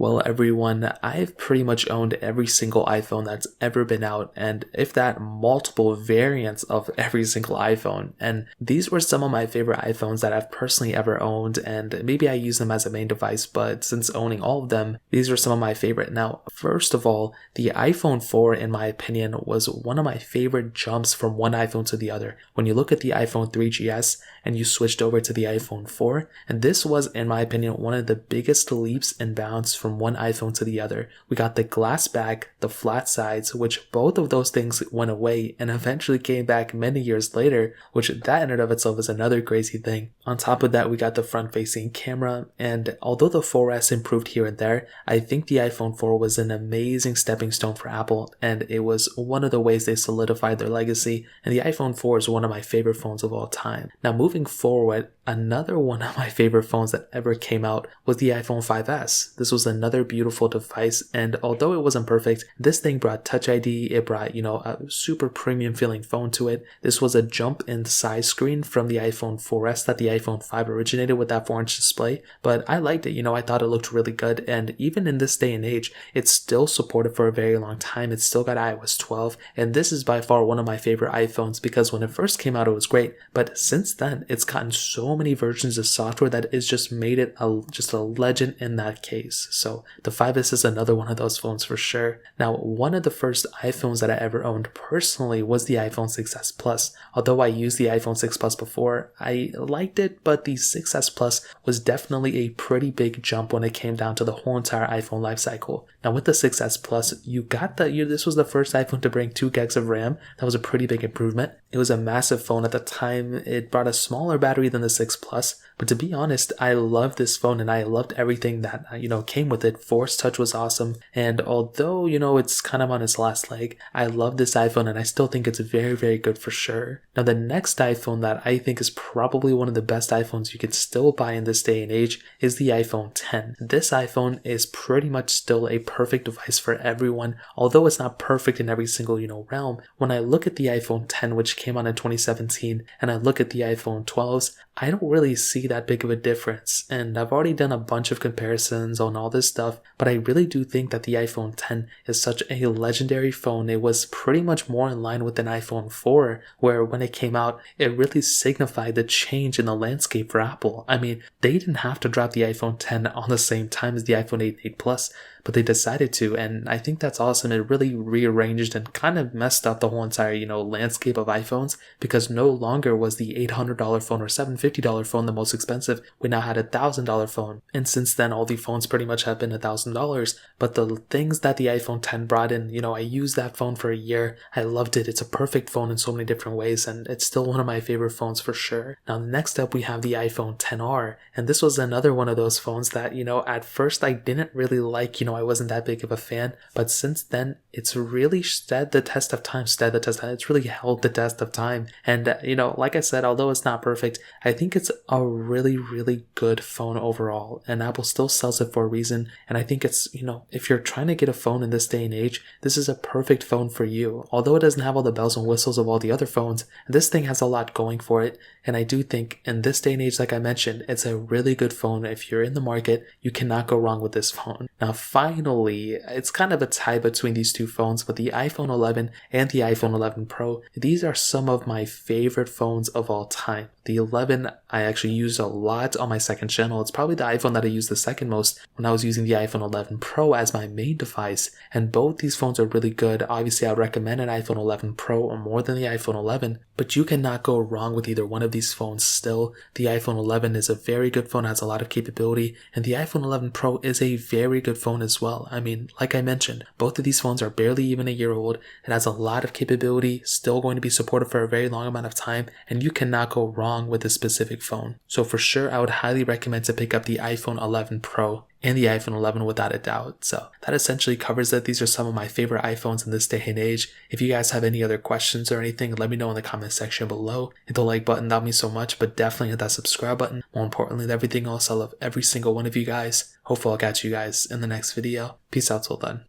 Well, everyone, I've pretty much owned every single iPhone that's ever been out, and if that, multiple variants of every single iPhone. And these were some of my favorite iPhones that I've personally ever owned, and maybe I use them as a main device, but since owning all of them, these are some of my favorite. Now, first of all, the iPhone 4, in my opinion, was one of my favorite jumps from one iPhone to the other. When you look at the iPhone 3GS and you switched over to the iPhone 4, and this was, in my opinion, one of the biggest leaps and bounds from one iPhone to the other. We got the glass back, the flat sides, which both of those things went away and eventually came back many years later, which that in and of itself is another crazy thing. On top of that, we got the front-facing camera, and although the 4S improved here and there, I think the iPhone 4 was an amazing stepping stone for Apple, and it was one of the ways they solidified their legacy, and the iPhone 4 is one of my favorite phones of all time. Now, moving forward, another one of my favorite phones that ever came out was the iPhone 5S. This was another beautiful device, and although it wasn't perfect, this thing brought Touch ID, it brought, a super premium feeling phone to it. This was a jump in size screen from the iPhone 4S that the iPhone 5 originated with that 4-inch display, but I liked it, I thought it looked really good, and even in this day and age, it's still supported for a very long time. It's still got iOS 12, and this is by far one of my favorite iPhones because when it first came out, it was great, but since then, it's gotten so many versions of software that it's just made it just a legend in that case. So the 5S is another one of those phones for sure. Now, one of the first iPhones that I ever owned personally was the iPhone 6S Plus. Although I used the iPhone 6 Plus before, I liked it, but the 6S Plus was definitely a pretty big jump when it came down to the whole entire iPhone lifecycle. Now with the 6S Plus, this was the first iPhone to bring 2 gigs of RAM. That was a pretty big improvement. It was a massive phone at the time. It brought a smaller battery than the 6 Plus, but to be honest, I loved this phone and I loved everything that, came with it. Force Touch was awesome, and although, it's kind of on its last leg, I love this iPhone and I still think it's very, very good for sure. Now the next iPhone that I think is probably one of the best iPhones you can still buy in this day and age is the iPhone 10. This iPhone is pretty much still a perfect device for everyone, although it's not perfect in every single, realm. When I look at the iPhone 10, which came out in 2017, and I look at the iPhone 12s, I don't really see that big of a difference, and I've already done a bunch of comparisons on all this stuff, but I really do think that the iPhone 10 is such a legendary phone. It was pretty much more in line with an iPhone 4, where when it came out, it really signified the change in the landscape for Apple. I mean, they didn't have to drop the iPhone 10 on the same time as the iPhone 8 and 8 Plus, but they decided to, and I think that's awesome. It really rearranged and kind of messed up the whole entire, landscape of iPhones, because no longer was the $800 phone or $750 phone the most expensive. We now had $1,000 phone, and since then all the phones pretty much have been $1,000, but the things that the iPhone 10 brought in, I used that phone for a year. I loved it. It's a perfect phone in so many different ways, and it's still one of my favorite phones for sure. Now next up we have the iPhone XR, and this was another one of those phones that, at first I didn't really like, I wasn't that big of a fan, but since then it's really stood the test of time. It's really held the test of time, and like I said, although it's not perfect, I think it's a really, really good phone overall, and Apple still sells it for a reason. And I think it's, if you're trying to get a phone in this day and age, this is a perfect phone for you. Although it doesn't have all the bells and whistles of all the other phones, this thing has a lot going for it, and I do think in this day and age, like I mentioned, it's a really good phone. If you're in the market, you cannot go wrong with this phone. Now finally, it's kind of a tie between these two phones, but the iPhone 11 and the iPhone 11 Pro, these are some of my favorite phones of all time. The 11 I actually used a lot on my second channel. It's probably the iPhone that I used the second most when I was using the iPhone 11 Pro as my main device, and both these phones are really good. Obviously, I would recommend an iPhone 11 Pro or more than the iPhone 11, but you cannot go wrong with either one of these phones still. The iPhone 11 is a very good phone, has a lot of capability, and the iPhone 11 Pro is a very good phone as well. I mean, like I mentioned, both of these phones are barely even a year old. It has a lot of capability, still going to be supported for a very long amount of time, and you cannot go wrong with this specific phone. So for sure, I would highly recommend to pick up the iPhone 11 Pro and the iPhone 11 without a doubt. So that essentially covers it. These are some of my favorite iPhones in this day and age. If you guys have any other questions or anything, let me know in the comment section below. Hit the like button, that would mean so much, but definitely hit that subscribe button. More importantly than everything else, I love every single one of you guys. Hopefully I'll catch you guys in the next video. Peace out till then.